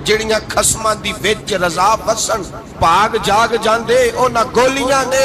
ਜਿਹੜੀਆਂ ਖਸਮਾਂ ਦੀ ਵਿੱਚ ਰਜ਼ਾ ਵਸਣ ਭਾਗ ਜਾਗ ਜਾਂਦੇ ਉਹਨਾਂ ਗੋਲੀਆਂ ਨੇ।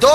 2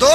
2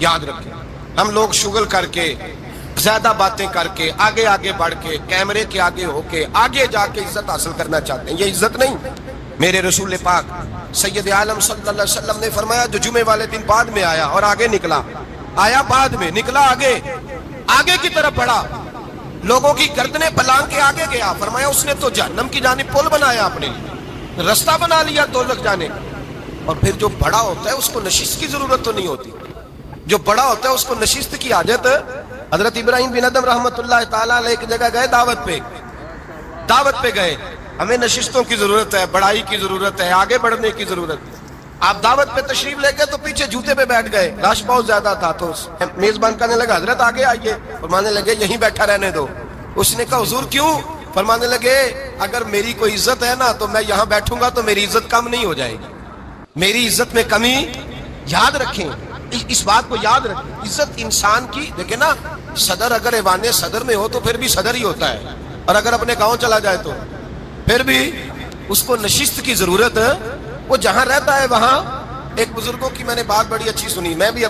یاد رکھیں، ہم لوگ شغل کر کے، زیادہ باتیں کر کے، آگے آگے بڑھ کے، کیمرے کے آگے ہو کے، آگے جا کے عزت حاصل کرنا چاہتے ہیں. یہ عزت نہیں. میرے رسول پاک سید عالم صلی اللہ علیہ وسلم نے فرمایا جو جمعے والے دن بعد میں آیا اور آگے نکلا، آیا بعد میں، نکلا آگے کی طرف بڑھا، لوگوں کی گردنیں پلانگ کے آگے گیا، فرمایا اس نے تو جہنم کی جانب پل بنایا، اپنے لیے رستہ بنا لیا دوزخ جانے. اور پھر جو بڑا ہوتا ہے اس کو نشست کی ضرورت تو نہیں ہوتی. جو بڑا ہوتا ہے اس کو نشست کی حاجت. حضرت ابراہیم بن ادم رحمۃ اللہ تعالیٰ علیہ ایک جگہ گئے، دعوت پہ گئے. ہمیں نشستوں کی ضرورت ہے، بڑائی کی ضرورت ہے، آگے بڑھنے کی ضرورت ہے. آپ دعوت پہ تشریف لے گئے تو پیچھے جوتے پہ بیٹھ گئے، رش بہت زیادہ تھا. تو میزبان کہنے لگا حضرت آگے آئیے، فرمانے لگے یہیں بیٹھا رہنے دو. اس نے کہا حضور کیوں؟ فرمانے لگے اگر میری کوئی عزت ہے نا تو میں یہاں بیٹھوں گا تو میری عزت کم نہیں ہو جائے گی، میری عزت میں کمی. یاد رکھیں، اس بات کو یاد رکھیں. عزت انسان کی، دیکھیں نا، صدر اگر ایوان صدر میں ہو تو پھر بھی صدر ہی ہوتا ہے، اور اگر اپنے گاؤں چلا جائے تو پھر بھی اس کو نشست کی ضرورت ہے. وہ جہاں رہتا ہے وہاں. ایک بزرگوں کی میں نے بات بڑی اچھی سنی. میں بھی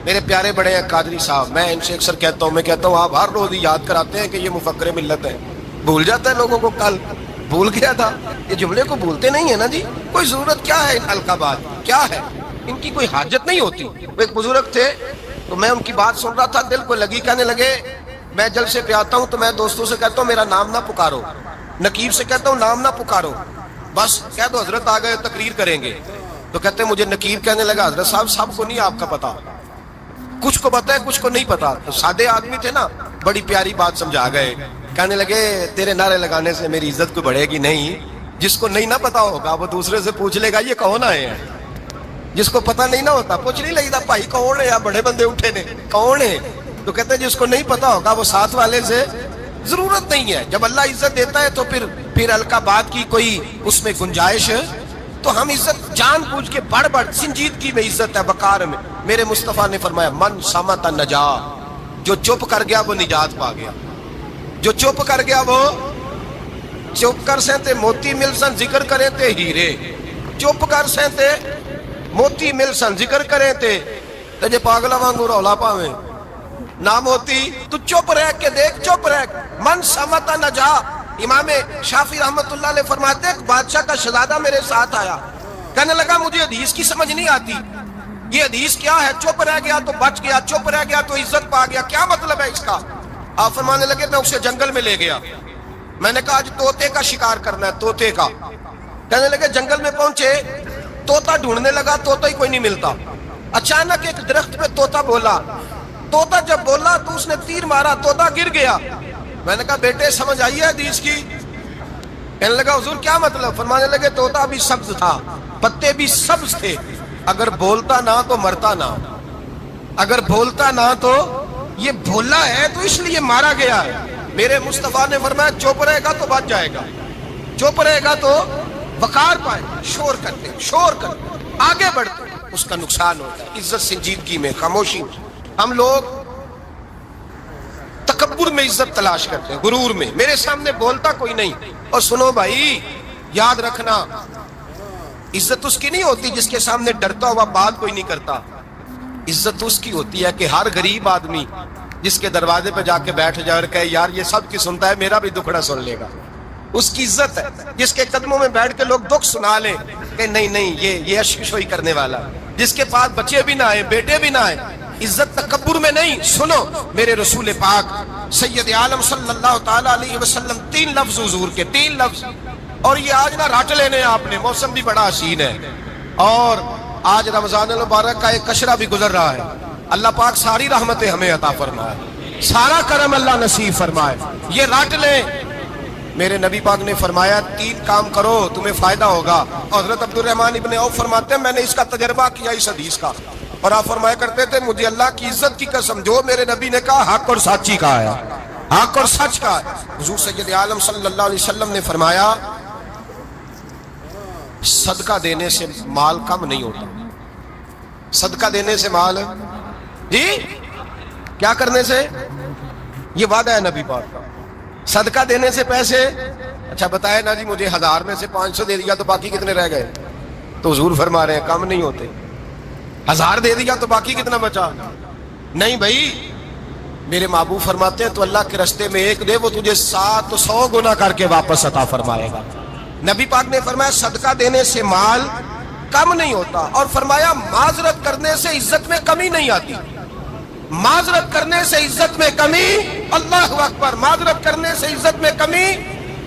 میرے پیارے بڑے ہیں قادری صاحب، میں ان سے اکثر کہتا ہوں آپ ہر روز یاد کراتے ہیں کہ یہ مفکر ملت ہے. بھول جاتا ہے لوگوں کو، کل بھول گیا تھا. یہ جملے کو بھولتے نہیں ہے نا جی. کوئی ضرورت کیا ہے ان القابات، کیا ہے ان کی، کوئی حاجت نہیں ہوتی. وہ ایک بزرگ تھے تو میں ان کی بات سن رہا تھا، دل کو لگی. کہنے لگے میں جلسے پہ آتا ہوں تو میں دوستوں سے کہتا ہوں میرا نام نہ پکارو، نقیب سے کہتا ہوں نام نہ پکارو، بس کہہ دو حضرت آ گئے تقریر کریں گے. تو کہتے ہیں مجھے نقیب کہنے لگا حضرت صاحب سب کو نہیں آپ کا پتا، کچھ کو پتا ہے کچھ کو نہیں پتا. تو سادے آدمی تھے نا، بڑی پیاری بات سمجھا گئے. کہنے لگے تیرے نعرے لگانے سے میری عزت کو بڑھے گی نہیں. جس کو نہیں نہ پتا ہوگا وہ دوسرے سے پوچھ لے گا یہ کون آئے ہیں. جس کو پتا نہیں نہ ہوتا پوچھ نہیں لگتا بھائی کون ہے، یا بڑے بندے اٹھے نے کون ہے. تو کہتے ہیں جس کو نہیں پتا ہوگا وہ ساتھ والے سے ضرورت نہیں ہے. جب اللہ عزت دیتا ہے تو پھر القابات کی کوئی اس میں گنجائش. تو ہم عزت جان بوجھ کے بڑھ سنجیدگی میں عزت ہے، وقار میں. میرے مصطفیٰ نے فرمایا من صمت نجا، جو چپ کر گیا وہ نجات پا گیا. جو چپ کر گیا وہ چپ کر سہتے موتی مل سن ذکر کریں تے ہیرے. چپ کر سہتے موتی مل سن ذکر کریں تے جے پاگلا وانگو رولا پاویں نہ موتی. تو چپ رہ کے دیکھ، چپ رہ. من صمت نجا. امام شافعی رحمت اللہ علیہ فرماتے ہیں ایک بادشاہ کا شہزادہ میرے ساتھ آیا، کہنے لگا مجھے حدیث کی سمجھ نہیں آتی، یہ حدیث کیا ہے؟ چپ رہ گیا تو بچ گیا، چپ رہ گیا تو عزت پا گیا، کیا مطلب ہے اس کا؟ آپ فرمانے لگے میں اسے جنگل میں لے گیا، میں نے کہا آج طوطے کا شکار کرنا ہے، طوطے کا. کہنے لگے جنگل میں پہنچے، طوطا ڈھونڈنے لگا، طوطا ہی کوئی نہیں ملتا. اچانک ایک درخت پہ طوطا بولا. طوطا جب بولا تو اس نے تیر مارا، طوطا گر گیا. میں نے کہا بیٹے سمجھ آئی ہے حدیث کی؟ کہنے لگا حضور کیا مطلب؟ فرمانے لگے طوطا بھی سبز تھا، پتے بھی سبز تھے، اگر بولتا نہ تو مرتا نہ، اگر بولتا نہ تو یہ بولا ہے تو اس لیے مارا گیا ہے. میرے مصطفیٰ نے فرمایا چپ رہے گا تو بچ جائے گا، چپ رہے گا تو وقار پائے. شور کرتے آگے بڑھتے اس کا نقصان ہوتا ہے. عزت سنجیدگی میں، خاموشی میں. ہم لوگ تکبر میں عزت تلاش کرتے ہیں، غرور میں. میرے سامنے بولتا کوئی نہیں. اور سنو بھائی یاد رکھنا، عزت اس کی نہیں ہوتی جس کے سامنے ڈرتا ہوا بات کوئی نہیں کرتا. عزت اس کی ہوتی ہے کہ ہر غریب آدمی جس کے دروازے پہ جا کے بیٹھ جائے اور کہے یار یہ سب کی سنتا ہے میرا بھی دکھڑا سن لے گا، اس کی عزت ہے. جس کے قدموں میں بیٹھ کے لوگ دکھ سنا لیں کہ نہیں یہ اشکشوئی کرنے والا، جس کے پاس بچے بھی نہ آئے بیٹے بھی نہ آئے. عزت تکبر میں نہیں. سنو میرے رسول پاک سید عالم صلی اللہ تعالی علیہ وسلم 3 لفظ حضور کے، 3 لفظ. اور یہ آج نہ رٹ لینے آپ نے، موسم بھی بڑا حسین ہے اور آج رمضان المبارک کا ایک کشرہ بھی گزر رہا ہے. اللہ پاک ساری رحمتیں ہمیں عطا فرمائے، سارا کرم اللہ نصیب فرمائے. یہ رٹ لیں. میرے نبی پاک نے فرمایا 3 کام کرو تمہیں فائدہ ہوگا. حضرت عبد الرحمن ابن عوف فرماتے ہیں میں نے اس کا تجربہ کیا اس حدیث کا، اور آپ فرمایا کرتے تھے مجھے اللہ کی عزت کی قسم جو میرے نبی نے کہا حق اور سچی کہا ہے، حق اور سچ کا ہے. حضور سید عالم صلی اللہ علیہ وسلم نے فرمایا صدقہ دینے سے مال کم نہیں ہوتا. صدقہ دینے سے مال، جی کیا کرنے سے؟ یہ وعدہ ہے نبی پاک کا. صدقہ دینے سے پیسے، اچھا بتائے نا جی مجھے 1000 میں سے 500 دے دیا تو باقی کتنے رہ گئے؟ تو حضور فرما رہے ہیں کم نہیں ہوتے. 1000 دے دیا تو باقی کتنا بچا؟ نہیں بھائی، میرے محبوب فرماتے ہیں تو اللہ کے راستے میں ایک دے، وہ تجھے 700 گنا کر کے واپس عطا فرمائے گا۔ نبی پاک نے فرمایا صدقہ دینے سے مال کم نہیں ہوتا، اور فرمایا معذرت کرنے سے عزت میں کمی نہیں آتی۔ معذرت کرنے سے عزت میں کمی، اللہ اکبر، معذرت کرنے سے عزت میں کمی،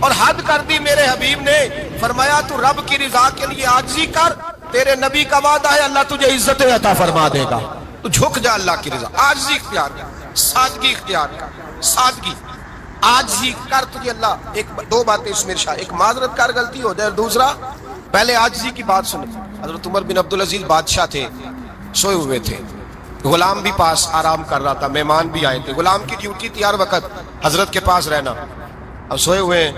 اور حد کر دی میرے حبیب نے، فرمایا تو رب کی رضا کے لیے عاجزی کر، تیرے نبی کا وعدہ ہے اللہ تجھے عزت عطا فرما دے گا۔ تو جھک جا اللہ کی رضا، عاجزی اختیار کر، سادگی اختیار کر، سادگی، عاجزی کر، تجھے اللہ دو باتیں اس میں ارشاد، ایک معذرت کر غلطی ہو جائے، اور دوسرا پہلے عاجزی کی بات سن۔ حضرت عمر بن عبدالعزیز بادشاہ تھے، سوئے ہوئے تھے، غلام بھی پاس آرام کر رہا تھا، مہمان بھی آئے تھے، غلام کی ڈیوٹی تھی ہر وقت حضرت کے پاس رہنا۔ اب سوئے ہوئے،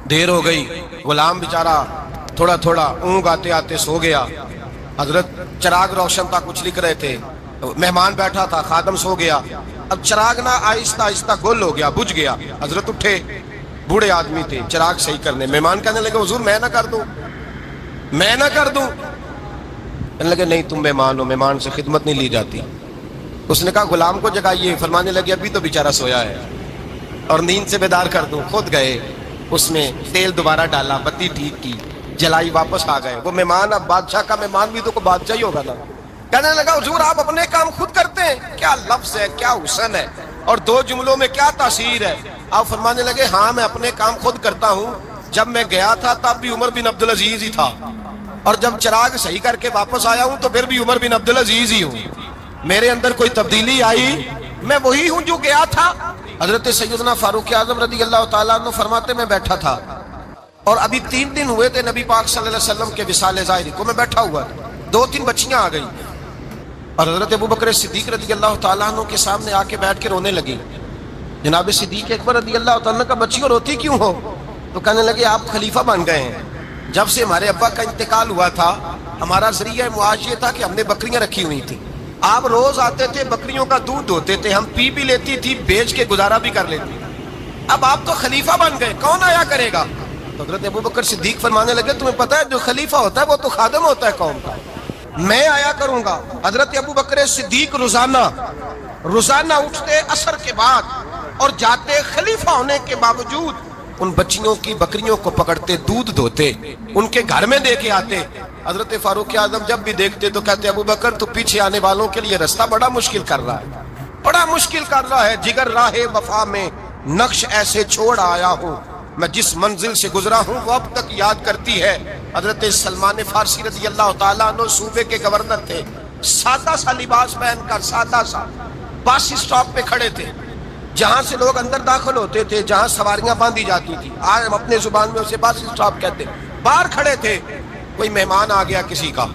دیر ہو گئی، غلام بیچارہ تھوڑا تھوڑا اونگ آتے آتے سو گیا، حضرت چراغ روشن تھا، کچھ لکھ رہے تھے، مہمان بیٹھا تھا، خادم سو گیا، اب چراغ نہ آہستہ آہستہ گل ہو گیا، بجھ گیا، حضرت اٹھے، بوڑھے آدمی تھے، چراغ صحیح کرنے، مہمان کہنے لگے حضور میں نہ کر دوں، میں نہ کر دوں، کہنے لگے نہیں تم مہمان ہو، مہمان سے خدمت نہیں لی جاتی۔ اس نے کہا غلام کو جگائیے، فرمانے لگے ابھی تو بیچارہ سویا ہے اور نیند سے بیدار کر دوں۔ خود گئے، اس میں تیل دوبارہ ڈالا، بتی ٹھیک کی، جلائی، واپس آ گئے۔ وہ مہمان، اب بادشاہ کا مہمان بھی تو کوئی بادشاہ ہی ہوگا نا، کہنے لگا حضور آپ اپنے کام خود کرتے ہیں، کیا لفظ ہے، کیا حسن ہے، اور دو جملوں میں کیا تاثیر ہے۔ آپ فرمانے لگے ہاں میں اپنے کام خود کرتا ہوں، جب میں گیا تھا تب بھی عمر بن عبدالعزیز ہی تھا، اور جب چراغ صحیح کر کے واپس آیا ہوں تو پھر بھی عمر بن عبدالعزیز ہی ہوں، میرے اندر کوئی تبدیلی آئی، میں وہی ہوں جو گیا تھا۔ حضرت سیدنا فاروق اعظم رضی اللہ تعالیٰ عنہ فرماتے میں بیٹھا تھا، اور ابھی 3 دن ہوئے تھے نبی پاک صلی اللہ علیہ وسلم کے وصال ظاہری کو، میں بیٹھا ہوا تھا، 2-3 بچیاں آ گئیں، اور حضرت ابوبکر صدیق رضی اللہ تعالیٰ عنہ کے سامنے آ کے بیٹھ کے رونے لگی۔ جناب صدیق اکبر رضی اللہ تعالیٰ عنہ کا بچیوں روتی کیوں ہو؟ تو کہنے لگے آپ خلیفہ بن گئے ہیں، جب سے ہمارے ابا کا انتقال ہوا تھا ہمارا ذریعہ معاش یہ تھا کہ ہم نے بکریاں رکھی ہوئی تھیں، آپ روز آتے تھے، بکریوں کا دودھ دھوتے تھے، ہم پی بھی لیتی تھی، بیچ کے گزارا بھی کر لیتی، اب آپ تو خلیفہ بن گئے، کون آیا کرے گا؟ تو حضرت ابوبکر صدیق فرمانے لگے تمہیں پتہ ہے جو خلیفہ ہوتا ہے وہ تو خادم ہوتا ہے قوم کا، میں آیا کروں گا۔ حضرت ابوبکر صدیق روزانہ اٹھتے عصر کے بعد اور جاتے، خلیفہ ہونے کے باوجود ان بچیوں کی بکریوں کو پکڑتے، دودھ دھوتے، ان کے گھر میں دے کے آتے۔ حضرت فاروق اعظم جب بھی دیکھتے تو کہتے ابوبکر تو پیچھے آنے والوں کے لیے رستہ بڑا مشکل کر رہا ہے، بڑا مشکل کر رہا ہے، جگر راہ وفا میں نقش ایسے چھوڑ آیا ہوں، میں جس منزل سے گزرا ہوں وہ اب تک یاد کرتی ہے۔ حضرت سلمان فارسی رضی اللہ تعالیٰ عنہ صوبے کے گورنر تھے، سادہ سا لباس پہن کر، سادہ سا، بس اسٹاپ پہ کھڑے تھے، جہاں سے لوگ اندر داخل ہوتے تھے، جہاں سواریاں باندھی جاتی تھی، آج ہم اپنے زبان میں اسے بس اسٹاپ کہتے، باہر کھڑے تھے۔ کوئی مہمان آ گیا کسی کا،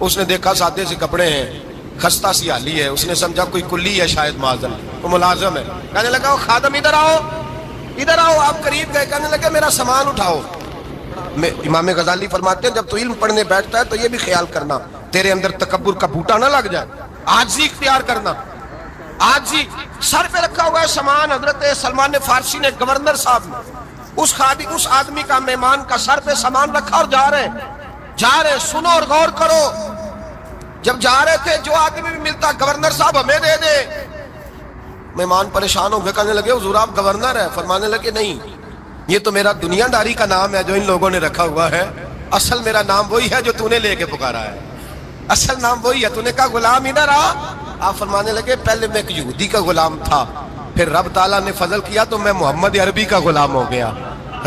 اس نے دیکھا سادے سے کپڑے ہیں، خستہ سی حالی ہے، اس نے سمجھا کوئی کلی ہے شاید، معذر وہ ملازم ہے، کہنے لگا وہ خادم ادھر آؤ، ادھر آؤ، آپ قریب گئے، کہنے لگے میرا سامان اٹھاؤ۔ امام غزالی فرماتے ہیں جب تو علم پڑھنے بیٹھتا ہے تو یہ بھی خیال کرنا تیرے اندر تکبر کا بوٹا نہ لگ جائے، عاجزی اختیار کرنا، عاجزی۔ سر پہ رکھا ہوا ہے سامان، حضرت سلمان فارسی نے، گورنر صاحب نے، اس آدمی کا، مہمان کا سر پہ سامان رکھا اور جا رہے ہیں، سنو اور غور کرو، جب جا رہے تھے جو آدمی بھی ملتا گورنر صاحب ہمیں دے دے، مہمان پریشان ہو گئے، کہنے لگے حضور آپ گورنر ہیں؟ فرمانے لگے نہیں، یہ تو میرا دنیا داری کا نام ہے جو ان لوگوں نے رکھا ہوا ہے، اصل میرا نام وہی ہے جو تو نے لے کے پکارا ہے، اصل نام وہی ہے۔ تو نے کہا غلام ادھر آ، آپ فرمانے لگے پہلے میں ایک یہودی کا غلام تھا، پھر رب تعالیٰ نے فضل کیا تو میں محمد عربی کا غلام ہو گیا،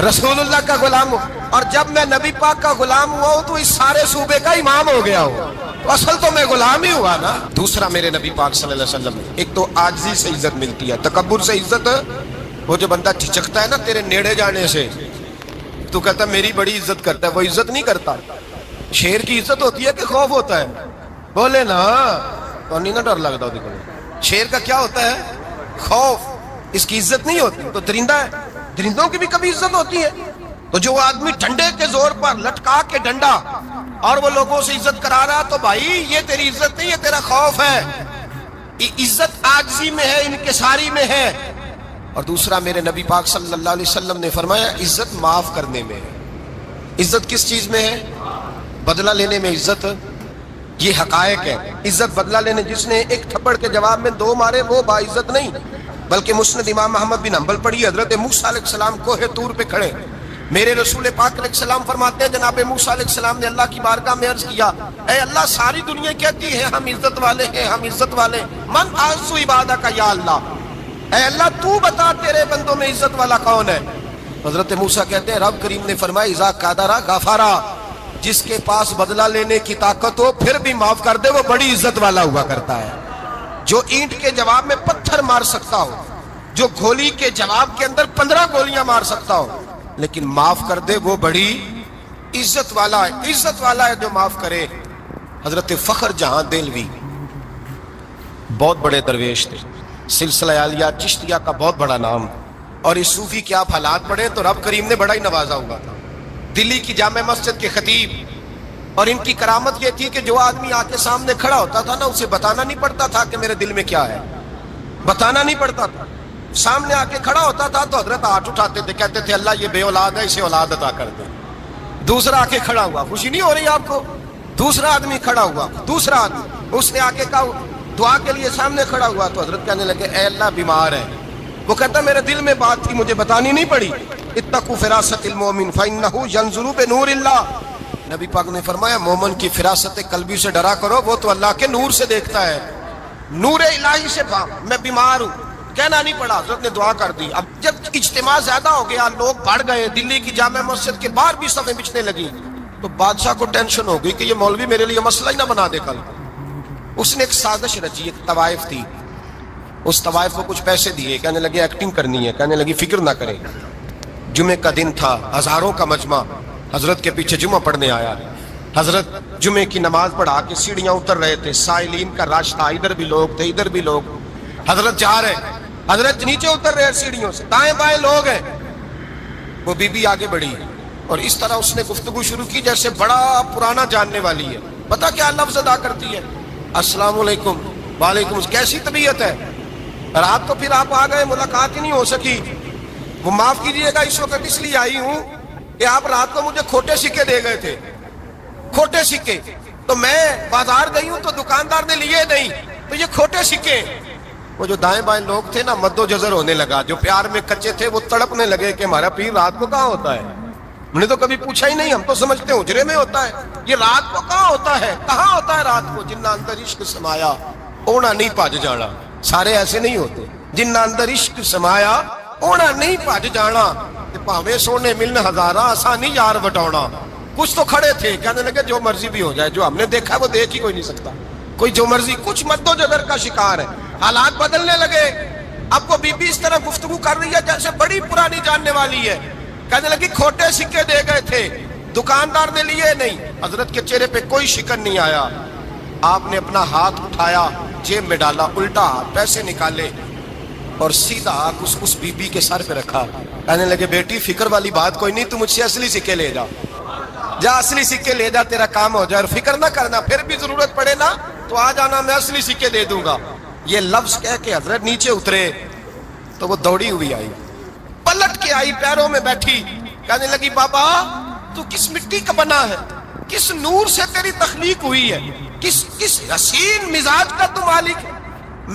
رسول اللہ کا غلام ہوں، اور جب میں نبی پاک کا غلام ہوا ہوں تو اس سارے صوبے کا امام ہو گیا ہوں، تو اصل تو میں غلام ہی ہوا نا۔ دوسرا میرے نبی پاک صلی اللہ علیہ وسلم، ایک تو عاجزی سے عزت ملتی ہے، تکبر سے عزت، وہ جو بندہ جھجکتا ہے نا تیرے نیڑے جانے سے، تو کہتا ہے میری بڑی عزت کرتا ہے، وہ عزت نہیں کرتا۔ شیر کی عزت ہوتی ہے کہ خوف ہوتا ہے؟ بولے نا، تو نہیں نا ڈر لگتا ہو، شیر کا کیا ہوتا ہے؟ خوف، اس کی عزت نہیں ہوتی۔ تو درندہ ہے، درندوں کی بھی کبھی عزت ہوتی ہے؟ تو جو آدمی ڈنڈے کے زور پر لٹکا کے ڈنڈا اور وہ لوگوں سے عزت کرا رہا، تو بھائی یہ تیری عزت نہیں، یہ تیرا خوف ہے۔ عزت عاجزی میں ہے، انکساری میں ہے۔ اور دوسرا میرے نبی پاک صلی اللہ علیہ وسلم نے فرمایا عزت معاف کرنے میں ہے۔ عزت کس چیز میں ہے؟ بدلہ لینے میں عزت یہ حقائق ہے. عزت بدلہ لینے جس نے ایک تھپڑ کے جواب میں 2 مارے وہ باعزت نہیں، بلکہ مسند امام محمد بن حنبل پڑھی. حضرت موسیٰ علیہ السلام کوہ طور پہ کھڑے، میرے رسول پاک علیہ السلام فرماتے ہیں جناب موسیٰ علیہ السلام نے اللہ کی بارگاہ میں عرض کیا، اے اللہ ساری دنیا کہتی ہے ہم عزت والے ہیں، ہم عزت والے، من اعز عبادک یا اللہ، اے اللہ تو بتا تیرے بندوں میں عزت والا کون ہے؟ حضرت موسیٰ کہتے ہیں رب کریم نے فرمایا اذا قادر غفارا، جس کے پاس بدلہ لینے کی طاقت ہو پھر بھی معاف کر دے وہ بڑی عزت والا ہوا کرتا ہے. جو اینٹ کے جواب میں پتھر مار سکتا ہو، جو گولی کے جواب کے اندر 15 گولیاں مار سکتا ہو لیکن معاف کر دے وہ بڑی عزت والا ہے. عزت والا ہے جو معاف کرے. حضرت فخر جہاں دہلوی بہت بڑے درویش تھے، سلسلہ عالیہ چشتیہ کا بہت بڑا نام، اور اس صوفی کے آپ حالات پڑھیں تو رب کریم نے بڑا ہی نوازا ہوا تھا. دلی کی جامع مسجد کے خطیب، اور ان کی کرامت یہ تھی کہ جو آدمی آ کے سامنے کھڑا ہوتا تھا نا اسے بتانا نہیں پڑتا تھا کہ میرے دل میں کیا ہے، بتانا نہیں پڑتا تھا. سامنے آ کے کھڑا ہوتا تھا تو حضرت ہاتھ اٹھاتے تھے، کہتے تھے اللہ یہ بے اولاد ہے اسے اولاد عطا کر دے. دوسرا آ کے کھڑا ہوا، خوشی نہیں ہو رہی آپ کو؟ دوسرا آدمی کھڑا ہوا، دوسرا آدمی اس نے آ کے کہا دعا کے لیے سامنے کھڑا ہوا تو حضرت کہنے لگے اے اللہ بیمار ہے. وہ کہتا میرے دل میں بات تھی مجھے بتانی نہیں پڑی. اتقوا فراست المومن فانه ينظر بنور اللہ، نبی پاک نے فرمایا مومن کی فراست قلبی سے ڈرا کرو، وہ تو اللہ کے نور سے دیکھتا ہے، نور الہی سے. میں بیمار ہوں کہنا نہیں پڑا، حضرت نے دعا کر دی. اب جب اجتماع زیادہ ہو گیا، لوگ بڑھ گئے، دلی کی جامع مسجد کے باہر بھی صفیں بچھنے لگی تو بادشاہ کو ٹینشن ہو گئی کہ یہ مولوی میرے لیے مسئلہ ہی نہ بنا دے کل. اس نے ایک سازش رچی، ایک طوائف تھی، اس طوائف کو کچھ پیسے دیے، کہنے لگے ایکٹنگ کرنی ہے، کہنے لگی فکر نہ کریں. جمعے کا دن تھا، ہزاروں کا مجمع حضرت کے پیچھے جمعہ پڑھنے آیا. حضرت جمعے کی نماز پڑھا کے سیڑھیاں اتر رہے تھے، سائلین کا رش تھا، ادھر بھی لوگ تھے ادھر بھی لوگ. حضرت جا رہے، حضرت نیچے اتر رہے سیڑھیوں سے، دائیں بائیں لوگ ہیں. وہ بی بی آگے بڑھی اور اس طرح اس نے گفتگو شروع کی جیسے بڑا پرانا جاننے والی ہے. پتہ کیا لفظ ادا کرتی ہے؟ السلام علیکم. وعلیکم. کیسی طبیعت ہے؟ رات کو پھر آپ آ گئے، ملاقات ہی نہیں ہو سکی. وہ معاف کیجئے گا اس وقت اس لیے آئی ہوں کہ آپ رات کو مجھے کھوٹے سکے دے گئے تھے، کھوٹے سکے، تو میں بازار گئی ہوں تو دکاندار نے لیے نہیں، تو یہ کھوٹے سکے. وہ جو دائیں بائیں لوگ تھے نا مد و جزر ہونے لگا، جو پیار میں کچے تھے وہ تڑپنے لگے کہ ہمارا پیر رات کو کہاں ہوتا ہے. ہم نے تو کبھی پوچھا ہی نہیں، ہم تو سمجھتے ہیں حجرے میں ہوتا ہے، یہ رات کو کہاں ہوتا ہے، کہاں ہوتا ہے رات کو. جنہ اندر عشق سمایا اونا نہیں پاج جانا. سارے ایسے نہیں ہوتے. جنہ اندر عشق سمایا اونا نہیں پاج جانا، پاوے سونے ملن ہزاراں آسانی یار بٹاؤنا. کچھ تو کھڑے تھے کہنے لگے جو مرضی بھی ہو جائے، جو ہم نے دیکھا وہ دیکھ ہی کوئی نہیں سکتا، کوئی جو مرضی. کچھ مد و جزر کا شکار ہے. حالات بدلنے لگے. اب وہ بی بی اس طرح گفتگو کر رہی ہے جیسے بڑی پرانی جاننے والی ہے. کہنے لگی کھوٹے سکے دے گئے تھے، دکاندار نے لیے نہیں. حضرت کے چہرے پہ کوئی شکن نہیں آیا. آپ نے اپنا ہاتھ اٹھایا، جیب میں ڈالا، الٹا ہاتھ پیسے نکالے اور سیدھا اس بی بی کے سر پہ رکھا. کہنے لگے بیٹی فکر والی بات کوئی نہیں، تو مجھ سے اصلی سکے لے جا، جا اصلی سکے لے جا، تیرا کام ہو جائے. اور فکر نہ کرنا، پھر بھی ضرورت پڑے نا تو آ جانا، میں اصلی سکے دے دوں گا. یہ لفظ کہہ کے حضرت نیچے اترے تو وہ دوڑی ہوئی آئی، پلٹ کے آئی، پیروں میں بیٹھی. کہنے لگی بابا تو کس مٹی کا بنا ہے، کس نور سے تیری تخلیق ہوئی ہے، کس حسین مزاج کا تو مالک ہے.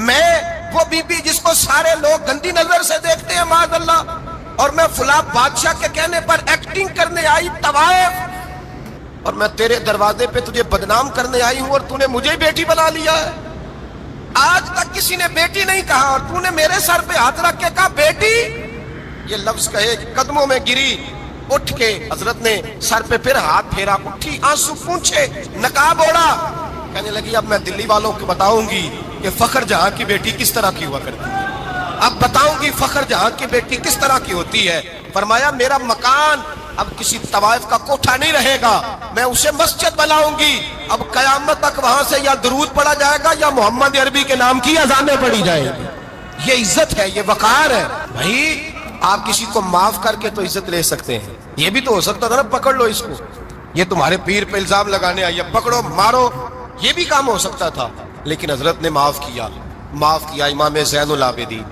میں وہ بی بی جس کو سارے لوگ گندی نظر سے دیکھتے ہیں معاذ اللہ، اور میں فلاں بادشاہ کے کہنے پر ایکٹنگ کرنے آئی طوائف، اور میں تیرے دروازے پہ تجھے بدنام کرنے آئی ہوں اور تو نے مجھے بیٹی بنا لیا ہے. آج تک کسی نے بیٹی نہیں کہا اور تو نے میرے سر پہ ہاتھ رکھ کے کہا بیٹی. یہ لفظ کہے قدموں میں گری، اٹھ کے حضرت نے سر پہ پھر ہاتھ پھیرا، اٹھی، آنسو پونچھے، نقاب اوڑا. کہنے لگی اب میں دلی والوں کو بتاؤں گی کہ فخر جہاں کی بیٹی کس طرح کی ہوا کرتی ہے، اب بتاؤں گی فخر جہاں کی بیٹی کس طرح کی ہوتی ہے. فرمایا میرا مکان اب کسی طوائف کا کوٹھا نہیں رہے گا، میں اسے مسجد بناؤں گی. اب قیامت تک وہاں سے یا درود پڑھا جائے گا یا محمد عربی کے نام کی اذانیں پڑھی جائیں گی. یہ عزت ہے، یہ وقار ہے. بھائی آپ کسی کو معاف کر کے تو عزت لے سکتے ہیں، یہ بھی تو ہو سکتا تھا نا پکڑ لو اس کو، یہ تمہارے پیر پہ الزام لگانے آئی ہے پکڑو مارو، یہ بھی کام ہو سکتا تھا. لیکن حضرت نے معاف کیا، معاف کیا. امام زین العابدین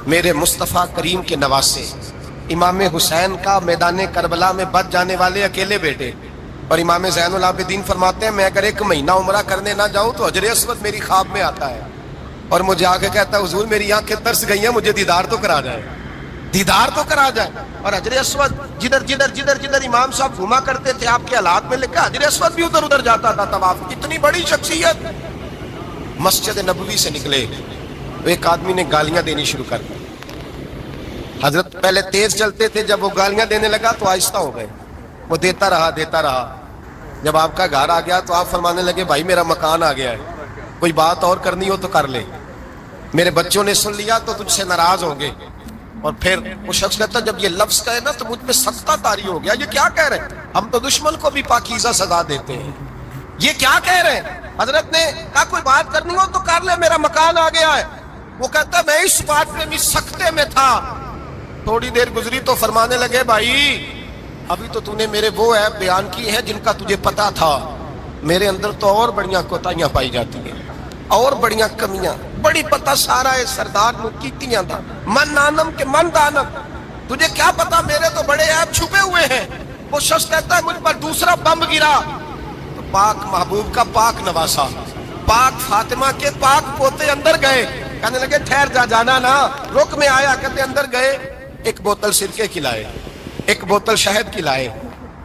میرے مصطفیٰ کریم کے نواسے، امام حسین کا میدان کربلا میں بچ جانے والے اکیلے بیٹے، اور امام زین العابدین فرماتے ہیں میں اگر 1 مہینہ عمرہ کرنے نہ جاؤں تو حجر اسود میری خواب میں آتا ہے اور مجھے آ کے کہتا ہے حضور میری آنکھیں ترس گئی ہیں, مجھے دیدار تو کرا جائے, دیدار تو کرا جائے. اور حجر اسود جدھر جدھر جدھر جدھر امام صاحب گھوما کرتے تھے آپ کے حالات میں لکھا حجر اسود بھی ادھر ادھر جاتا تھا طواف. اتنی بڑی شخصیت. مسجد نبوی سے نکلے تو ایک آدمی نے گالیاں دینی شروع کر دی. حضرت پہلے تیز چلتے تھے, جب وہ گالیاں دینے لگا تو آہستہ ہو گئے. وہ دیتا رہا. جب آپ کا گھر آ گیا تو آپ فرمانے لگے بھائی میرا مکان آ گیا ہے, کوئی بات اور کرنی ہو تو کر لے, میرے بچوں نے سن لیا تو تجھ سے ناراض ہوں گے. اور پھر وہ شخص کہتا جب یہ لفظ کہے نا تو مجھ پہ سختہ طاری ہو گیا, یہ کیا کہہ رہے ہیں, ہم تو دشمن کو بھی پاکیزہ سزا دیتے ہیں, یہ کیا کہہ رہے ہیں. حضرت نے کہا کوئی بات کرنی ہو تو کر لے, میرا مکان آ گیا ہے. وہ کہتا ہے میں اس بات میں بھی سختے میں تھا. تھوڑی دیر گزری تو فرمانے لگے بھائی ابھی تو نے میرے وہ عیب بیان کی ہیں جن کا تجھے پتا تھا, میرے اندر تو اور بڑیاں کوتاہیاں پائی جاتی ہیں, اور بڑیاں کمیاں, بڑی پتہ سارا ہے سردار نو کیتیاں تھا من نانم کے من دانم, تجھے کیا پتا میرے تو بڑے عیب چھپے ہوئے ہیں. وہ شخص کہتا ہے مجھ پر دوسرا بم گرا تو پاک محبوب کا پاک نواسا, پاک فاطمہ کے پاک پوتے اندر گئے. کہنے لگے ٹھہر جانا نا, رک میں آیا. کہتے اندر گئے, 1 بوتل سرکے کی لائے, 1 بوتل شہد کی لائے,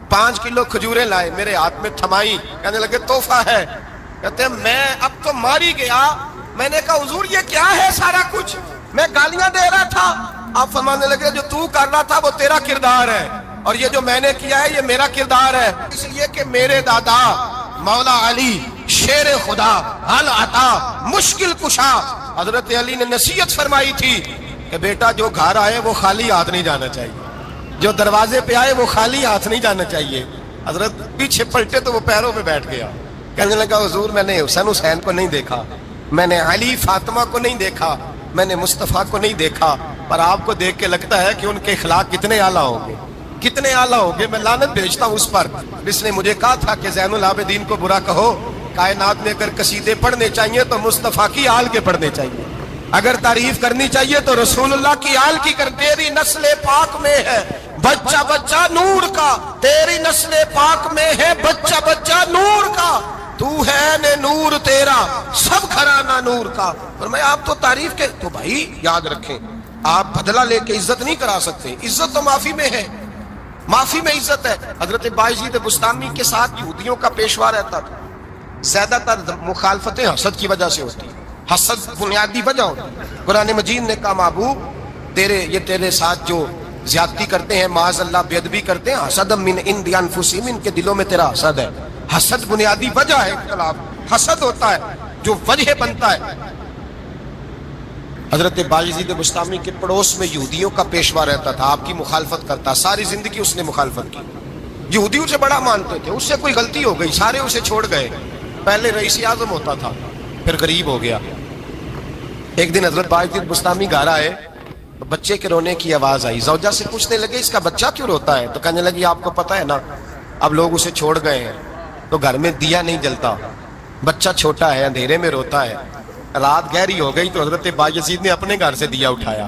5 کلو کھجوریں لائے, میرے ہاتھ میں تھمائی. کہنے لگے تحفہ ہے. کہتے ہیں میں اب تو ماری گیا. میں نے کہا حضور یہ کیا ہے سارا کچھ, میں گالیاں دے رہا تھا. آپ فرمانے لگے جو تو کر رہا تھا وہ تیرا کردار ہے, اور یہ جو میں نے کیا ہے یہ میرا کردار ہے. اس لیے کہ میرے دادا مولا علی شیر خدا حل عطا مشکل کشا, حضرت علی نے نصیحت فرمائی تھی کہ بیٹا جو گھر آئے وہ خالی ہاتھ نہیں جانا چاہیے, جو دروازے پہ آئے وہ خالی ہاتھ نہیں جانا چاہیے. حضرت پیچھے پلٹے تو وہ پیروں پہ بیٹھ گیا. کہنے لگا حضور میں نے حسین کو نہیں دیکھا, میں نے علی فاطمہ کو نہیں دیکھا, میں نے مصطفیٰ کو نہیں دیکھا, پر آپ کو دیکھ کے لگتا ہے کہ ان کے اخلاق کتنے اعلیٰ ہوں گے, کتنے اعلیٰ ہوں گے. میں لعنت بھیجتا ہوں اس پر جس نے مجھے کہا تھا کہ زین العابدین کو برا کہو, کائنات میں اگر قصیدے پڑھنے چاہیے تو مصطفیٰ کی آل کے پڑھنے چاہیے, اگر تعریف کرنی چاہیے تو رسول اللہ کی آل کی کر. تیری نسل پاک میں ہے بچہ بچہ نور کا, تیری نسل پاک میں ہے بچہ بچہ نور کا, تو ہے نے نور تیرا سب گھرانہ نور کا. اور میں آپ تو تعریف کے تو بھائی یاد رکھیں, آپ بدلہ لے کے عزت نہیں کرا سکتے, عزت تو معافی میں ہے, معافی میں عزت ہے. حضرت بایزید بستامی کے ساتھ یہودیوں کا پیشوا رہتا تھا. زیادہ تر مخالفتیں حسد کی وجہ سے ہوتی, حسد بنیادی وجہ ہوتی. قرآن مجید نے کہا محبوب تیرے ساتھ جو زیادتی کرتے ہیں معاذ اللہ بے ادبی کرتے ہیں, حسد من عند انفسہم, ان کے دلوں میں تیرا حسد ہے. حسد بنیادی وجہ ہے اختلاف, حسد ہوتا ہے جو وجہ بنتا ہے. حضرت بایزید بستامی کے پڑوس میں یہودیوں کا پیشوا رہتا تھا, آپ کی مخالفت کرتا, ساری زندگی اس نے مخالفت کی. یہودی اسے بڑا مانتے تھے, اس سے کوئی غلطی ہو گئی سارے اسے چھوڑ گئے. پہلے رئیس اعظم ہوتا تھا پھر غریب ہو گیا. ایک دن حضرت بایزید بستامی گھر آئے, بچے کے رونے کی آواز آئی. زوجہ سے پوچھنے لگے اس کا بچہ کیوں روتا ہے, تو کہنے لگی آپ کو پتہ ہے نا اب لوگ اسے چھوڑ گئے ہیں تو گھر میں دیا نہیں جلتا, بچہ چھوٹا ہے اندھیرے میں روتا ہے. رات گہری ہو گئی تو حضرت بایزید نے اپنے گھر سے دیا اٹھایا,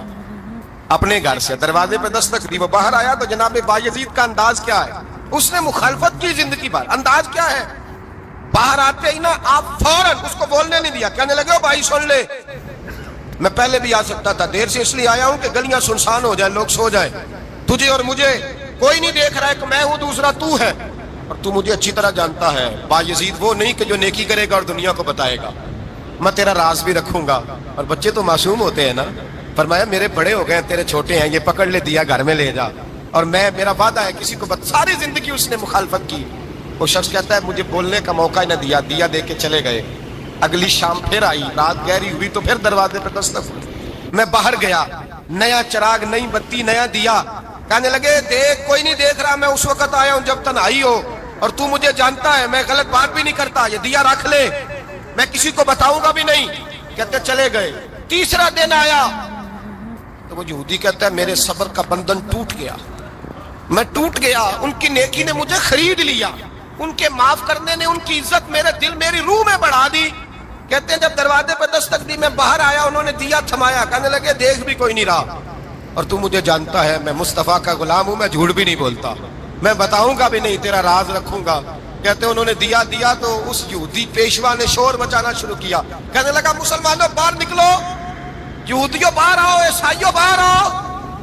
اپنے گھر سے دروازے پہ دستک دی. وہ باہر آیا تو جناب بایزید کا انداز کیا ہے, اس نے مخالفت کی زندگی بھر. انداز کیا ہے, باہر آتے ہی نا آپ فوراً اس کو بولنے نہیں دیا. کہنے لگے بھائی سن لے, میں پہلے بھی آ سکتا تھا, دیر سے اس لیے آیا ہوں کہ گلیاں سنسان ہو جائیں, لوگ سو جائیں, تجھے اور مجھے کوئی نہیں دیکھ رہا ہے کہ میں ہوں دوسرا تو ہے, اور تو مجھے اچھی طرح جانتا ہے. بایزید وہ نہیں کہ جو نیکی کرے گا اور دنیا کو بتائے گا, میں تیرا راز بھی رکھوں گا. اور بچے تو معصوم ہوتے ہیں نا. فرمایا میرے بڑے ہو گئے تیرے چھوٹے ہیں, یہ پکڑ لے دیا گھر میں لے جا, اور میں میرا وعدہ ہے کسی کو ساری زندگی اس نے مخالفت کی. وہ شخص کہتا ہے مجھے بولنے کا موقع ہی نہ دیا, دیا دے کے چلے گئے. اگلی شام پھر آئی, رات گہری ہوئی تو پھر دروازے پہ دستک ہوئی. میں باہر گیا, نیا چراغ, نئی بتی, نیا دیا. کہنے لگے دیکھ کوئی نہیں دیکھ رہا, میں اس وقت آیا ہوں جب تنہائی ہو, اور تو مجھے جانتا ہے میں غلط بات بھی نہیں کرتا, یہ دیا رکھ لے, میں کسی کو بتاؤں گا بھی نہیں. کہتے چلے گئے. تیسرا دن آیا تو وہ یہودی کہتا ہے میرے صبر کا بندھن ٹوٹ گیا, میں ٹوٹ گیا. ان کی نیکی نے مجھے خرید لیا, ان کے معاف کرنے نے ان کی عزت میرے دل میری روح میں بڑھا دی. کہتے ہیں جب دروازے پہ دستک دی میں باہر آیا, انہوں نے دیا تھمایا. کہنے لگے دیکھ بھی کوئی نہیں رہا, اور تو مجھے جانتا ہے میں مصطفیٰ کا غلام ہوں, میں جھوٹ بھی نہیں بولتا, میں بتاؤں گا بھی نہیں، تیرا راز رکھوں گا۔ کہتے انہوں نے دیا تو اس یہودی پیشوا نے شور مچانا شروع کیا، کہنے لگا مسلمانوں باہر نکلو، یہودیوں باہر آؤ، عیسائیوں باہر آؤ۔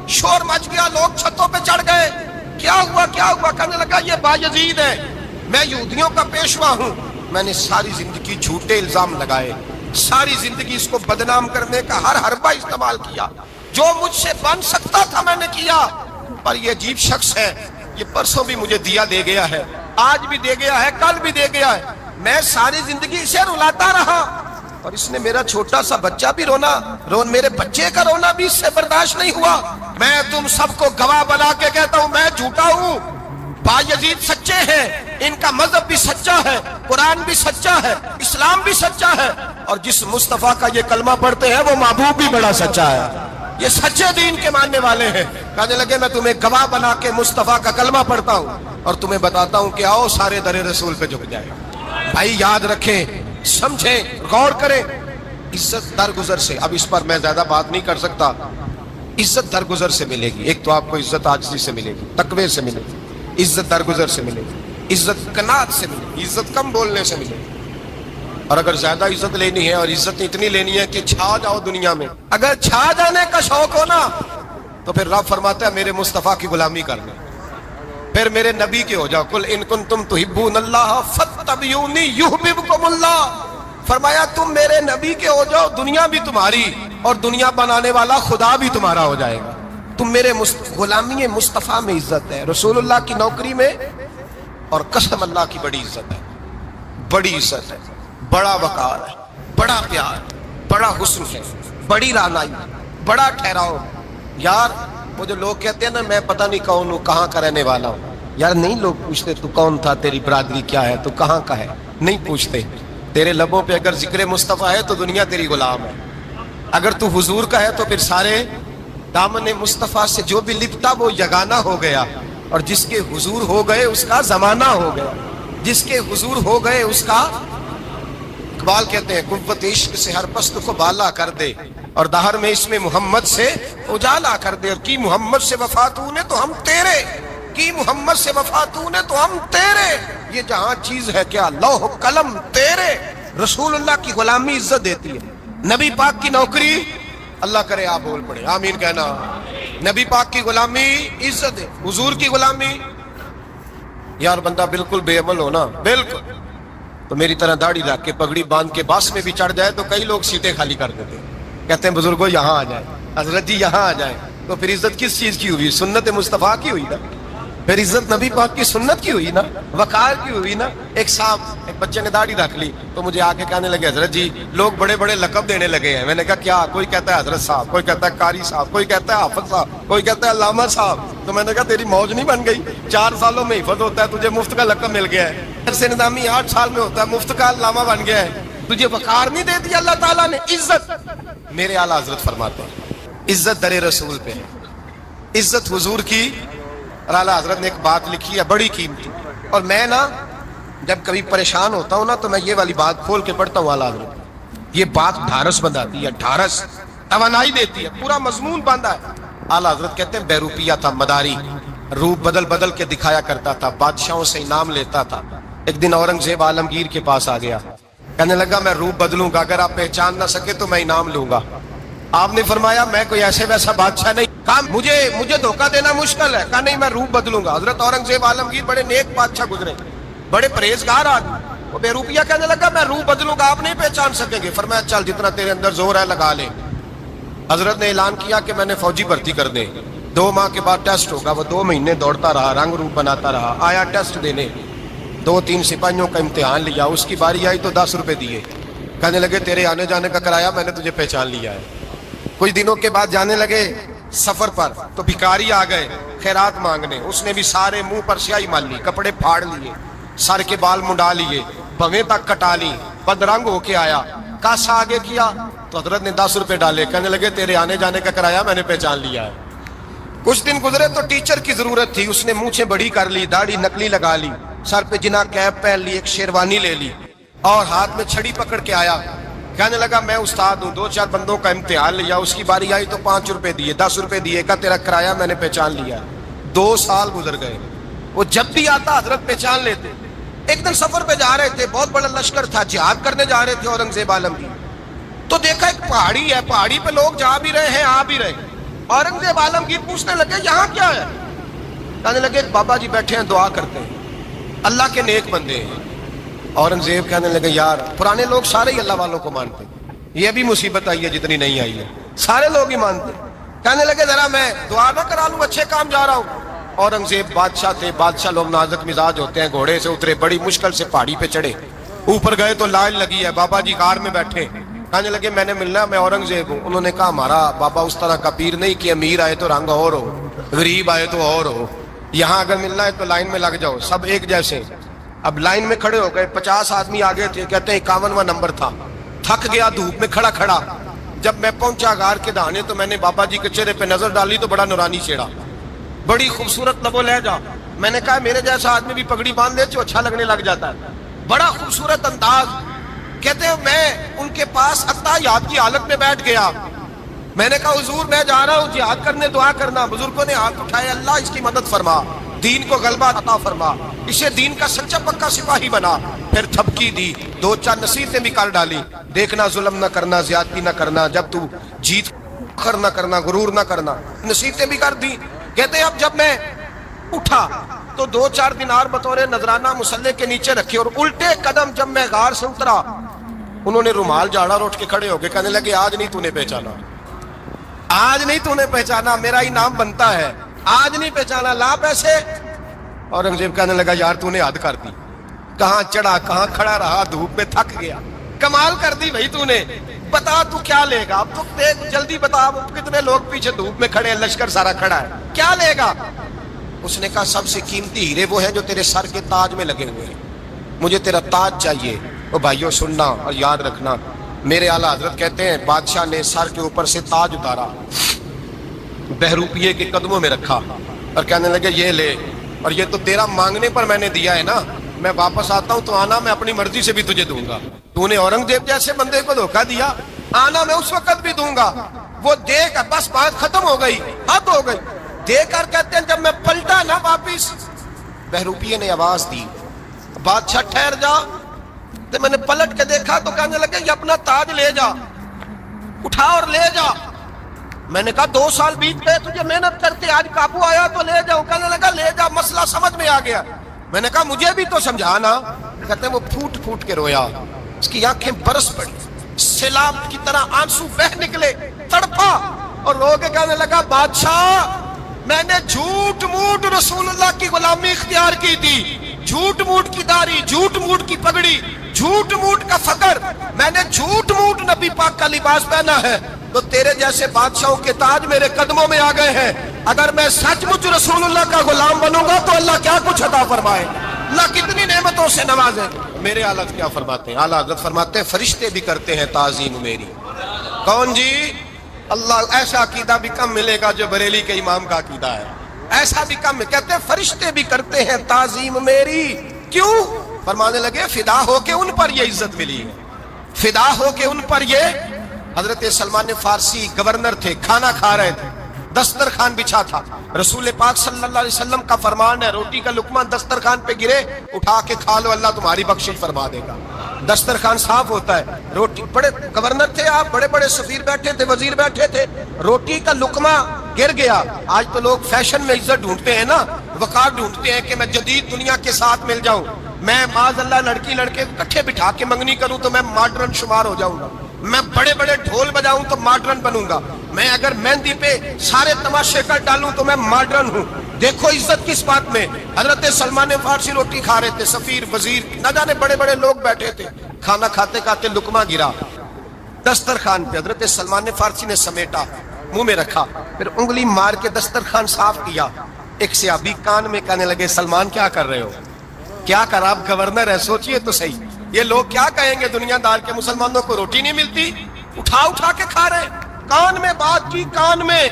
شور مچ گیا، لوگ چھتوں پہ چڑھ گئے۔ کیا ہوا؟ کہنے لگا یہ بایزید ہے، میں یہودیوں کا پیشوا ہوں، میں نے ساری زندگی جھوٹے الزام لگائے، ساری زندگی اس کو بدنام کرنے کا ہر حربہ استعمال کیا، جو مجھ سے بن سکتا تھا میں نے کیا، پر یہ عجیب شخص ہے، یہ پرسوں بھی مجھے دیا دے گیا ہے، آج بھی دے گیا ہے، کل بھی دے گیا ہے، میں ساری زندگی اسے رلاتا رہا، اور اس نے میرا چھوٹا سا بچہ بھی میرے بچے کا رونا بھی اس سے برداشت نہیں ہوا۔ میں تم سب کو گواہ بنا کے کہتا ہوں میں جھوٹا ہوں، بایزید سچے ہیں، ان کا مذہب بھی سچا ہے، قرآن بھی سچا ہے، اسلام بھی سچا ہے، اور جس مصطفیٰ کا یہ کلمہ پڑھتے ہیں وہ محبوب بھی بڑا سچا ہے، یہ سچے دین کے ماننے والے ہیں۔ کہنے لگے میں تمہیں گواہ بنا کے مصطفیٰ کا کلمہ پڑھتا ہوں اور تمہیں بتاتا ہوں کہ آؤ سارے در رسول پہ جھک جائے۔ بھائی یاد رکھیں، سمجھیں، غور کریں، عزت درگزر سے، اب اس پر میں زیادہ بات نہیں کر سکتا، عزت درگزر سے ملے گی۔ ایک تو آپ کو عزت عاجزی سے ملے گی، تقوی سے ملے گی، عزت درگزر سے ملے گی، عزت قناعت سے ملے گی، عزت کم بولنے سے ملے گی۔ اور اگر زیادہ عزت لینی ہے اور عزت اتنی لینی ہے کہ چھا جاؤ دنیا میں، اگر چھا جانے کا شوق ہو نا تو پھر رب فرماتا ہے میرے مصطفیٰ کی غلامی کرنا، پھر میرے نبی کے ہو جاؤ، قل ان کنتم تحبون اللہ فاتبعونی یحببکم اللہ، فرمایا تم میرے نبی کے ہو جاؤ، دنیا بھی تمہاری اور دنیا بنانے والا خدا بھی تمہارا ہو جائے گا۔ تم میرے غلامی مصطفیٰ میں عزت ہے، رسول اللہ کی نوکری میں، اور قسم اللہ کی بڑی عزت ہے، بڑی عزت ہے، بڑا وقار ہے، بڑا پیار، بڑا حسن ہے، بڑی رعنائی، بڑا ٹھہراؤ۔ یار وہ جو لوگ کہتے ہیں نا میں پتہ نہیں کون ہوں، کہاں کا رہنے والا ہوں، یار نہیں لوگ پوچھتے تو کون تھا، تیری برادری کیا ہے، تو کہاں کا ہے، نہیں پوچھتے۔ تیرے لبوں پہ اگر ذکر مصطفیٰ ہے تو دنیا تیری غلام ہے، اگر تو حضور کا ہے تو پھر سارے دامن مصطفیٰ سے جو بھی لپٹا وہ یگانہ ہو گیا، اور جس کے حضور ہو گئے اس کا زمانہ ہو گیا، جس کے حضور ہو گئے اس کا، اقبال کہتے ہیں قوت عشق سے ہر پست کو بالا کر دے، اور دہر میں اس میں محمد سے اجالا کر دے، اور کی محمد سے وفا تو نے تو ہم تیرے، کی محمد سے وفا تو نے تو ہم تیرے، یہ جہاں چیز ہے کیا لوح قلم تیرے۔ رسول اللہ کی غلامی عزت دیتی ہے، نبی پاک کی نوکری، اللہ کرے آپ بول پڑے آمین کہنا، نبی پاک کی غلامی عزت ہے، حضور کی غلامی۔ یار بندہ بالکل بے عمل ہونا، بالکل تو میری طرح داڑھی رکھ کے پگڑی باندھ کے باس میں بھی چڑھ جائے تو کئی لوگ سیٹیں خالی کر دیتے ہیں، کہتے ہیں بزرگوں یہاں آ جائیں، حضرت جی یہاں آ جائیں، تو پھر عزت کس چیز کی ہوئی؟ سنت مصطفیٰ کی ہوئی نا، پھر عزت نبی پاک کی سنت کی ہوئی نا، وقار کی ہوئی نا۔ ایک صاحب، ایک بچے نے داڑھی رکھ لی تو مجھے آ کے کہنے لگے حضرت جی لوگ بڑے بڑے لقب دینے لگے ہیں۔ میں نے کہا کیا؟ کوئی کہتا ہے حضرت صاحب، کوئی کہتا ہے قاری صاحب، کوئی کہتا ہے حافظ صاحب، کوئی کہتا ہے علامہ صاحب۔ تو میں نے کہا تیری موج نہیں بن گئی، 4 سالوں میں حفظ ہوتا ہے، تجھے مفت کا لقب مل گیا ہے، سے نظامی 8 سال میں ہوتا ہے، مفت کا علامہ بن گیا ہے، تجھے وقار نہیں دے دیا اللہ تعالیٰ نے، عزت۔ میرے اعلیٰ حضرت فرماتے ہیں عزت در رسول پہ ہے، عزت حضور کی۔ اور اعلیٰ حضرت نے ایک بات لکھی ہے بڑی قیمتی، اور میں نا جب کبھی پریشان ہوتا ہوں نا تو میں یہ والی بات کھول کے پڑھتا ہوں اعلیٰ حضرت، یہ بات ڈھارس بندھاتی ہے، ڈھارس توانائی دیتی ہے، پورا مضمون باندھا ہے۔ اعلیٰ حضرت کہتے ہیں بیروپیہ تھا مداری، روپ بدل بدل کے دکھایا کرتا تھا، بادشاہوں سے انعام لیتا تھا۔ ایک دن اورنگزیب عالمگیر کے پاس آ گیا، کہنے لگا میں روپ بدلوں گا، اگر آپ پہچان نہ سکے تو میں انعام لوں گا۔ آپ نے فرمایا میں کوئی ایسے ویسا بادشاہ نہیں، کہا مجھے دھوکہ دینا مشکل ہے، کہا نہیں میں روپ بدلوں گا۔ حضرت اورنگزیب عالمگیر بڑے نیک بادشاہ گزرے، بڑے پرہیزگار آدمی، وہ بے روپیہ کہنے لگا میں روپ بدلوں گا، آپ نہیں پہچان سکیں گے۔ فرمایا چل جتنا تیرے اندر زور ہے لگا لے۔ حضرت نے اعلان کیا کہ میں نے فوجی بھرتی کر دیں، 2 ماہ کے بعد ٹیسٹ ہوگا۔ وہ 2 مہینے دوڑتا رہا، رنگ روپ بناتا رہا، آیا ٹیسٹ دینے، 2-3 سپاہیوں کا امتحان لیا، اس کی باری آئی تو 10 روپے دیے، کہنے لگے تیرے آنے جانے کا کرایہ میں نے تجھے پہچان لیا ہے۔ کچھ دنوں کے بعد جانے لگے سفر پر تو بھکاری آ گئے خیرات مانگنے، اس نے بھی سارے منہ پر سیاہی مال لی، کپڑے پھاڑ لیے، سر کے بال منڈا لیے، بھویں تک کٹا لی، بدرنگ ہو کے آیا، کاسا آگے کیا تو حضرت نے 10 روپے ڈالے، کہنے لگے تیرے آنے جانے کا کرایہ میں نے پہچان لیا ہے۔ کچھ دن گزرے تو ٹیچر کی ضرورت تھی، اس نے مونچھیں بڑی کر لی، داڑھی نکلی لگا لی، سر پہ جنا کیپ پہن لی، ایک شیروانی لے لی اور ہاتھ میں چھڑی پکڑ کے آیا، کہنے لگا میں استاد ہوں، 2-4 بندوں کا امتحان لیا، اس کی باری آئی تو 5 روپے دیے، 10 روپے دیے، کہا تیرا کرایہ میں نے پہچان لیا۔ 2 سال گزر گئے، وہ جب بھی آتا حضرت پہچان لیتے. ایک دن سفر پہ جا رہے تھے, بہت بڑا لشکر تھا, جہاد کرنے جا رہے تھے اورنگزیب عالمگیر. تو دیکھا ایک پہاڑی ہے, پہاڑی پہ لوگ جا بھی رہے ہیں, آ بھی رہے. اورنگزیب عالمگیر پوچھنے لگے یہاں کیا ہے؟ کہنے لگے بابا جی بیٹھے ہیں دعا کرتے ہیں, اللہ کے نیک بندے ہیں. اورنگزیب کہنے لگے یار پرانے لوگ سارے ہی اللہ والوں کو مانتے, یہ بھی مصیبت آئی ہے جتنی نہیں آئی ہے, سارے لوگ ہی مانتے. کہنے لگے ذرا میں دعا نہ کرا لوں, اچھے کام جا رہا ہوں. اورنگزیب بادشاہ تھے, بادشاہ لوگ نازک مزاج ہوتے ہیں. گھوڑے سے اترے, بڑی مشکل سے پہاڑی پہ چڑھے, اوپر گئے تو لائن لگی ہے, بابا جی کار میں بیٹھے. کہنے لگے میں نے ملنا, میں اورنگزیب ہوں. انہوں نے کہا ہمارا بابا اس طرح کا پیر نہیں کہ امیر آئے تو رنگ اور ہو, غریب آئے تو اور ہو. یہاں اگر ملنا ہے تو لائن میں لگ جاؤ, سب ایک جیسے. اب لائن میں کھڑے ہو گئے, 50 آدمی آگے تھے, کہتے ہیں 51واں نمبر تھا. تھک گیا دھوپ میں کھڑا کھڑا. جب میں پہنچا غار کے دہانے تو میں نے بابا جی کے چہرے پہ نظر ڈالی تو بڑا نورانی چہرہ, بڑی خوبصورت لب و لہجہ. میں نے کہا میرے جیسا آدمی بھی پگڑی باندھ لے تو اچھا لگنے لگ جاتا ہے, بڑا خوبصورت انداز. کہتے ہیں میں ان کے پاس اتحیات کی حالت میں بیٹھ گیا. میں نے کہا حضور میں جا رہا ہوں جہاد کرنے, دعا کرنا. بزرگوں نے ہاتھ اٹھائے, اللہ اس کی مدد فرما, دین کو غلبہ عطا فرما, اسے دین کا سچا پکا سپاہی بنا. پھر تھپکی دی, 2-4 نصیحتیں بھی کر ڈالی. دیکھنا ظلم نہ کرنا, زیادتی نہ کرنا, جب تو جیت فخر نہ کرنا, غرور نہ کرنا. نصیحتیں بھی کر دی. کہتے ہیں اب جب میں اٹھا تو 2-4 دینار بطور نذرانہ مسلح کے نیچے رکھے, اور الٹے قدم جب میں غار سے اترا انہوں نے رومال جھاڑا اور اٹھ کے کھڑے ہو کے کہنے لگے آج نہیں تو نے پہچانا, آج نہیں تو نے پہچانا, میرا ہی نام بنتا ہے, آج نہیں پہچانا, لا پیسے. اورنگزیب کہنے لگا یار تو نے حد کر دی, کہاں چڑھا کہاں کھڑا رہا, دھوپ میں تھک گیا, کمال کر دی بھائی تو نے. بتا تو کیا لے گا, اب تو دیکھ جلدی بتا, کتنے لوگ پیچھے دھوپ میں کھڑے ہیں, لشکر سارا کھڑا ہے, کیا لے گا؟ اس نے کہا سب سے قیمتی ہیرے وہ ہیں جو تیرے سر کے تاج میں لگے ہوئے ہیں, مجھے تیرا تاج چاہیے. او بھائیو سننا اور یاد رکھنا, میرے اعلیٰ حضرت کہتے ہیں بادشاہ نے سر کے اوپر سے تاج اتارا, بہروپیے کے قدموں میں رکھا اور کہنے لگے یہ لے, اور یہ تو تیرا مانگنے پر میں نے دیا ہے نا, میں واپس آتا ہوں تو آنا میں اپنی مرضی سے بھی تجھے دوں گا. تو نے اورنگزیب جیسے بندے کو دھوکہ دیا, آنا میں اس وقت بھی دوں گا. وہ دے کر بس بات ختم ہو گئی, حد ہو گئی. دے کر کہتے ہیں جب میں پلٹا نا واپس, بہروپیے نے آواز دی بادشاہ ٹھہر جا. تو میں نے پلٹ کے دیکھا تو کہنے لگے یہ اپنا تاج لے جا, اٹھا اور لے جا. میں نے کہا 2 سال بیت گئے تجھے محنت کرتے, آج قابو آیا تو لے جاؤ. کہنے لگا لے جا, مسئلہ سمجھ میں آ گیا. میں نے کہا مجھے بھی تو سمجھانا. کہتے ہیں وہ پھوٹ پھوٹ کے رویا, اس کی آنکھیں برس پڑی, سیلاب کی طرح آنسو بہ نکلے, تڑپا اور رو کے کہنے لگا بادشاہ میں نے جھوٹ موٹ رسول اللہ کی غلامی اختیار کی تھی, جھوٹ موٹ کی داڑھی, جھوٹ موٹ کی پگڑی, جھوٹ موٹ کا فقر, میں نے جھوٹ موٹ نبی پاک کا لباس پہنا ہے, تو تیرے جیسے بادشاہوں کے تاج میرے قدموں میں آ گئے ہیں. اگر میں سچ مچ رسول اللہ کا غلام بنوں گا تو اللہ کیا کچھ عطا فرمائے, اللہ کتنی نعمتوں سے نوازے. میرے اعلیٰ کیا فرماتے ہیں, اعلیٰ حضرت فرماتے ہیں فرشتے بھی کرتے ہیں تعظیم میری. کون جی؟ اللہ. ایسا عقیدہ بھی کم ملے گا جو بریلی کے امام کا عقیدہ ہے, ایسا بھی کم. کہتے ہیں فرشتے بھی کرتے ہیں تعظیم میری. کیوں؟ فرمانے لگے فدا ہو کے ان پر یہ عزت ملی, فدا ہو کے ان پر یہ. حضرت سلمان فارسی گورنر تھے, کھانا کھا رہے تھے, دسترخوان بچھا تھا. رسول پاک صلی اللہ علیہ وسلم کا فرمان ہے روٹی کا لقمہ دسترخوان پہ گرے اٹھا کے کھا لو, اللہ تمہاری بخشش فرما دے گا. دسترخوان صاف ہوتا ہے. روٹی, بڑے گورنر تھے آپ, بڑے بڑے سفیر بیٹھے تھے, وزیر بیٹھے تھے, روٹی کا لقمہ گر گیا. آج تو لوگ فیشن میں عزت ڈھونڈتے ہیں نا, وقار ڈھونڈتے ہیں کہ میں جدید دنیا کے ساتھ مل جاؤں, میں معاذ اللہ لڑکی لڑکے اکٹھے بٹھا کے منگنی کروں تو میں ماڈرن شمار ہو جاؤں گا, میں بڑے بڑے ڈھول بجاؤں تو ماڈرن بنوں گا, میں اگر مہندی پہ سارے تماشے کر ڈالوں تو میں ماڈرن ہوں. دیکھو عزت کس بات میں. حضرت سلمان فارسی روٹی کھا رہے تھے, سفیر وزیر نہ جانے بڑے بڑے لوگ بیٹھے تھے, کھانا کھاتے کھاتے لقمہ گرا دسترخوان پہ. حضرت سلمان فارسی نے سمیٹا, منہ میں رکھا, پھر انگلی مار کے دسترخوان صاف کیا. ایک صحابی کان میں کہنے لگے سلمان کیا کر رہے ہو, کیا کر, آپ گورنر ہے, سوچئے تو صحیح, یہ لوگ کیا کہیں گے دنیا دار کے, مسلمانوں کو روٹی نہیں ملتی, اٹھا اٹھا کے کھا رہے. کان میں بات کی, کان میں.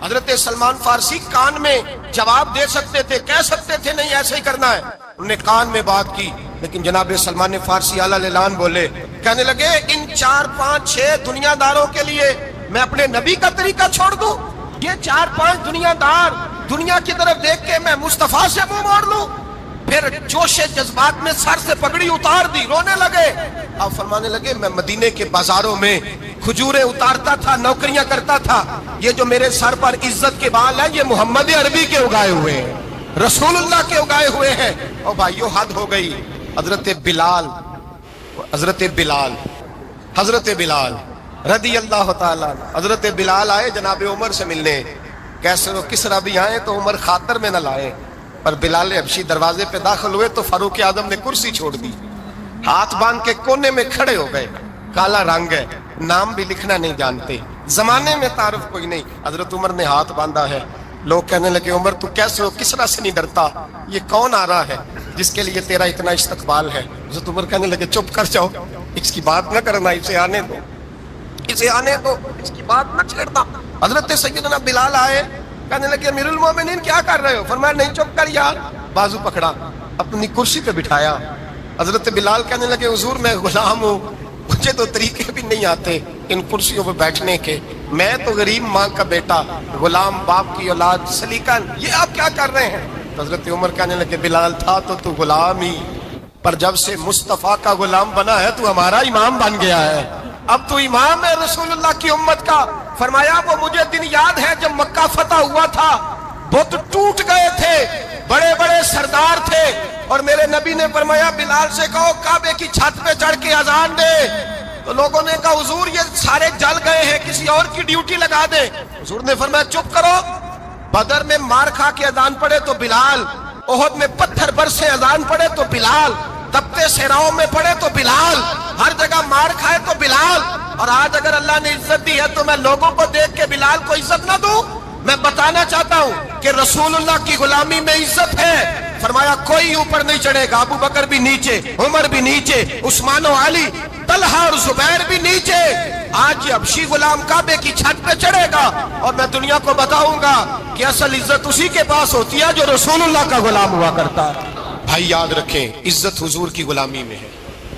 حضرت سلمان فارسی کان میں جواب دے سکتے تھے, کہہ سکتے تھے نہیں ایسے ہی کرنا ہے, انہوں نے کان میں بات کی. لیکن جناب سلمان فارسی اعلیٰ اعلان بولے, کہنے لگے ان 4 5 6 دنیا داروں کے لیے میں اپنے نبی کا طریقہ چھوڑ دوں؟ یہ 4 5 دنیا دار دنیا کی طرف دیکھ کے میں مصطفیٰ سے منہ موڑ لوں؟ پھر جوش جذبات میں سر سے پگڑی اتار دی، رونے لگے۔ آپ فرمانے لگے میں مدینے کے بازاروں میں کھجوریں اتارتا تھا، نوکریاں کرتا تھا، یہ جو میرے سر پر عزت کے بال ہیں یہ محمد عربی کے اگائے ہوئے ہیں، رسول اللہ کے اگائے ہوئے ہیں۔ اور بھائیو حد ہو گئی۔ حضرت بلال رضی اللہ تعالیٰ، حضرت بلال آئے جناب عمر سے ملنے، کیسے وہ کسرا بھی آئے تو عمر خاطر میں نہ لائے، پر بلال حبشی دروازے پہ داخل ہوئے تو فاروق اعظم نے کرسی چھوڑ دی، ہاتھ باندھ کے کونے میں کھڑے ہو گئے۔ کالا رنگ ہے، نام بھی لکھنا نہیں جانتے، زمانے میں تعارف کوئی نہیں۔ حضرت عمر نے ہاتھ باندھا ہے، لوگ کہنے لگے عمر تو کیسے ہو، کسرا سے نہیں ڈرتا، یہ کون آ رہا ہے جس کے لیے تیرا اتنا استقبال ہے؟ حضرت عمر کہنے لگے چپ کر جاؤ، اس کی بات نہ کرنا، اسے آنے دو، اس کی بات نہ چھیڑنا۔ حضرت سیدنا بلال آئے، کہنے لگے امیر المومنین کیا کر رہے ہو؟ فرمایا نہیں چپ کر یار، بازو پکڑا، اپنی کرسی پہ بٹھایا۔ حضرت بلال کہنے لگے حضور میں غلام ہوں، مجھے تو طریقے بھی نہیں آتے ان کرسیوں پہ بیٹھنے کے، میں تو غریب ماں کا بیٹا، غلام باپ کی اولاد، سلیقہ، یہ آپ کیا کر رہے ہیں؟ حضرت عمر کہنے لگے بلال تھا تو غلام ہی، پر جب سے مصطفیٰ کا غلام بنا ہے تو ہمارا امام بن گیا ہے، اب تو امام ہے رسول اللہ کی امت کا۔ فرمایا وہ مجھے دن یاد ہے جب مکہ فتح ہوا تھا، بت ٹوٹ گئے تھے، بڑے بڑے سردار تھے، اور میرے نبی نے فرمایا بلال سے کہو کعبے کی چھت پہ چڑھ کے اذان دے، تو لوگوں نے کہا حضور یہ سارے جل گئے ہیں، کسی اور کی ڈیوٹی لگا دے۔ حضور نے فرمایا چپ کرو، بدر میں مار کھا کے اذان پڑھے تو بلال، احد میں پتھر برسے اذان پڑھے تو بلال، تپتے صحراؤں میں پڑھے تو بلال، ہر جگہ مار کھائے تو بلال۔ اور آج اگر اللہ نے عزت دی ہے تو میں لوگوں کو دیکھ کے بلال کو عزت نہ دوں؟ میں بتانا چاہتا ہوں کہ رسول اللہ کی غلامی میں عزت ہے۔ فرمایا کوئی اوپر نہیں چڑھے گا، ابو بکر بھی نیچے، عمر بھی نیچے، عثمان و علی، طلحہ اور زبیر بھی نیچے۔ آج یہ حبشی غلام کعبے کی چھت پہ چڑھے گا اور میں دنیا کو بتاؤں گا کہ اصل عزت اسی کے پاس ہوتی ہے جو رسول اللہ کا غلام ہوا کرتا ہے۔ بھائی یاد رکھیں عزت حضور کی غلامی میں ہے،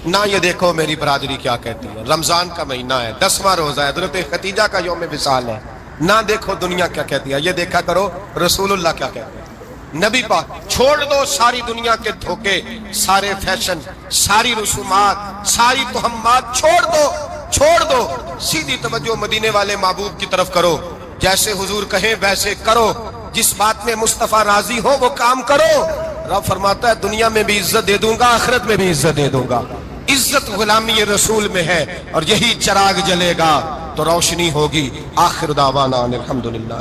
نہ یہ دیکھو میری برادری کیا کہتی ہے، رمضان کا مہینہ ہے، 10واں روزہ ہے، حضرت خدیجہ کا یوم وصال ہے، نہ دیکھو دنیا کیا کہتی ہے، یہ دیکھا کرو رسول اللہ کیا کہتے ہیں۔ نبی پاک چھوڑ دو ساری دنیا کے دھوکے، سارے فیشن، ساری رسومات، ساری تہمات چھوڑ دو، سیدھی توجہ مدینے والے محبوب کی طرف کرو، جیسے حضور کہیں ویسے کرو، جس بات میں مصطفیٰ راضی ہو وہ کام کرو۔ رب فرماتا ہے دنیا میں بھی عزت دے دوں گا، آخرت میں بھی عزت دے دوں گا۔ عزت غلامی رسول میں ہے، اور یہی چراغ جلے گا تو روشنی ہوگی۔ آخر دعوانا الحمدللہ۔